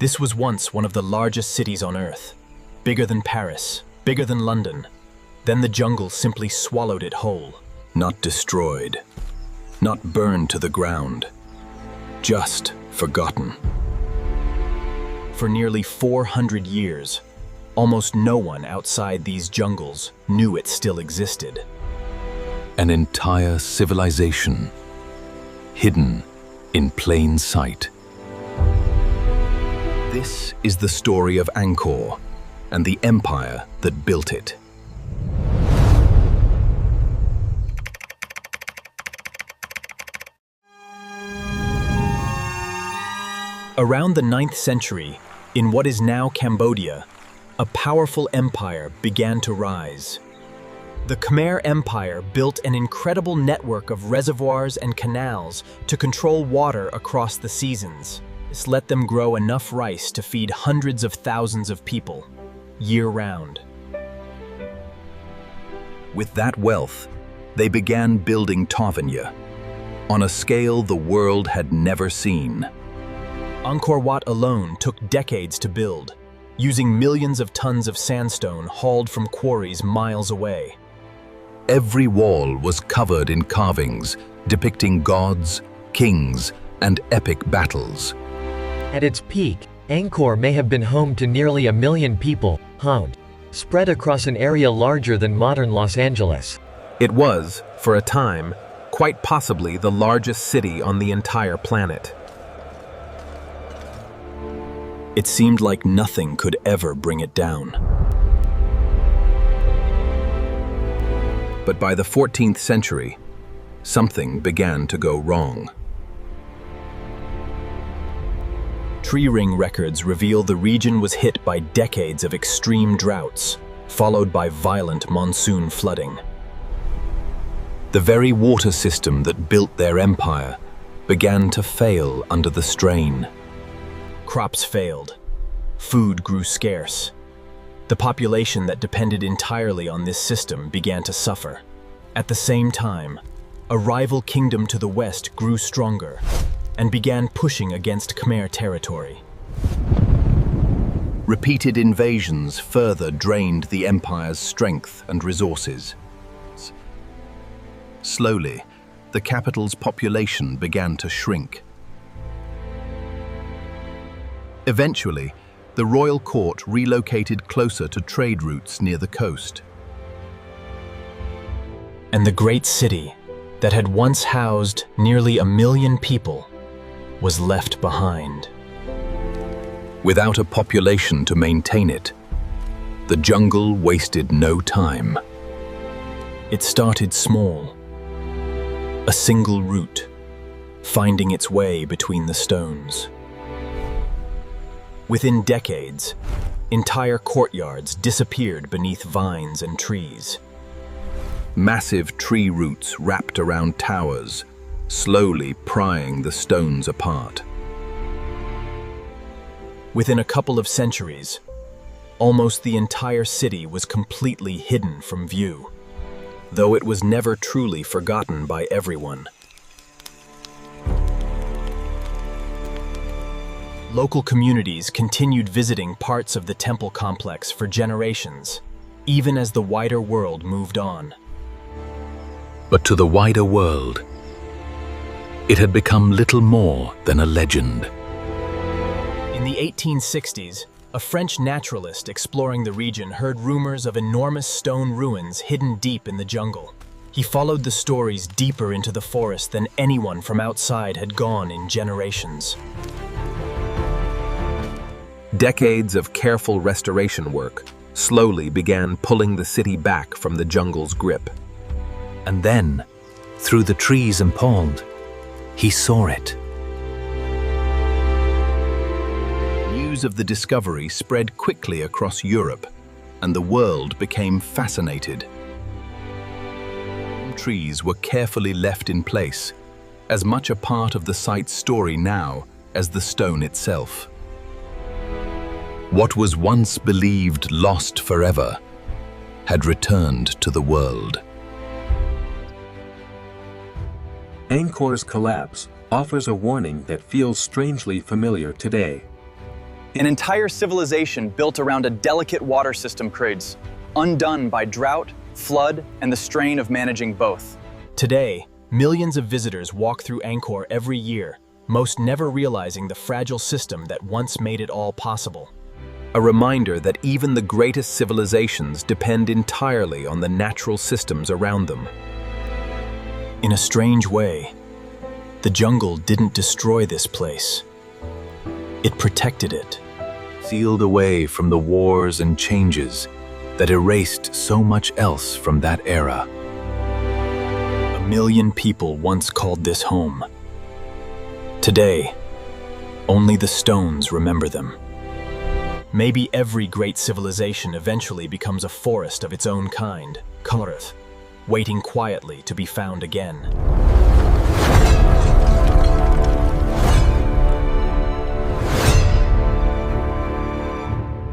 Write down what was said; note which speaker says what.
Speaker 1: This was once one of the largest cities on Earth. Bigger than Paris, bigger than London. Then the jungle simply swallowed it whole. Not destroyed, not burned to the ground, just forgotten. For nearly 400 years, almost no one outside these jungles knew it still existed.
Speaker 2: An entire civilization, hidden in plain sight. This is the story of Angkor and the empire that built it.
Speaker 1: Around the 9th century, in what is now Cambodia, a powerful empire began to rise. The Khmer Empire built an incredible network of reservoirs and canals to control water across the seasons. This let them grow enough rice to feed hundreds of thousands of people, year-round.
Speaker 2: With that wealth, they began building Tavernier, on a scale the world had never seen.
Speaker 1: Angkor Wat alone took decades to build, using millions of tons of sandstone hauled from quarries miles away.
Speaker 2: Every wall was covered in carvings depicting gods, kings, and epic battles.
Speaker 3: At its peak, Angkor may have been home to nearly 1 million people, spread across an area larger than modern Los Angeles.
Speaker 1: It was, for a time, quite possibly the largest city on the entire planet. It seemed like nothing could ever bring it down. But by the 14th century, something began to go wrong. Tree ring records reveal the region was hit by decades of extreme droughts, followed by violent monsoon flooding. The very water system that built their empire began to fail under the strain. Crops failed. Food grew scarce. The population that depended entirely on this system began to suffer. At the same time, a rival kingdom to the west grew stronger and began pushing against Khmer territory.
Speaker 2: Repeated invasions further drained the empire's strength and resources. Slowly, the capital's population began to shrink. Eventually, the royal court relocated closer to trade routes near the coast.
Speaker 1: And the great city that had once housed nearly 1 million people was left behind.
Speaker 2: Without a population to maintain it, the jungle wasted no time.
Speaker 1: It started small, a single route, finding its way between the stones. Within decades, entire courtyards disappeared beneath vines and trees.
Speaker 2: Massive tree roots wrapped around towers, slowly prying the stones apart.
Speaker 1: Within a couple of centuries, almost the entire city was completely hidden from view, though it was never truly forgotten by everyone. Local communities continued visiting parts of the temple complex for generations, even as the wider world moved on.
Speaker 2: But to the wider world, it had become little more than a legend.
Speaker 1: In the 1860s, a French naturalist exploring the region heard rumors of enormous stone ruins hidden deep in the jungle. He followed the stories deeper into the forest than anyone from outside had gone in generations. Decades of careful restoration work slowly began pulling the city back from the jungle's grip.
Speaker 2: And then, through the trees and pond, he saw it. News of the discovery spread quickly across Europe, and the world became fascinated. Trees were carefully left in place, as much a part of the site's story now as the stone itself. What was once believed lost forever had returned to the world.
Speaker 4: Angkor's collapse offers a warning that feels strangely familiar today. An entire civilization built around a delicate water system creates, undone by drought, flood, and the strain of managing both.
Speaker 1: Today, millions of visitors walk through Angkor every year, most never realizing the fragile system that once made it all possible.
Speaker 2: A reminder that even the greatest civilizations depend entirely on the natural systems around them.
Speaker 1: In a strange way, the jungle didn't destroy this place. It protected it.
Speaker 2: Sealed away from the wars and changes that erased so much else from that era.
Speaker 1: 1 million people once called this home. Today, only the stones remember them. Maybe every great civilization eventually becomes a forest of its own kind, Earth, waiting quietly to be found again.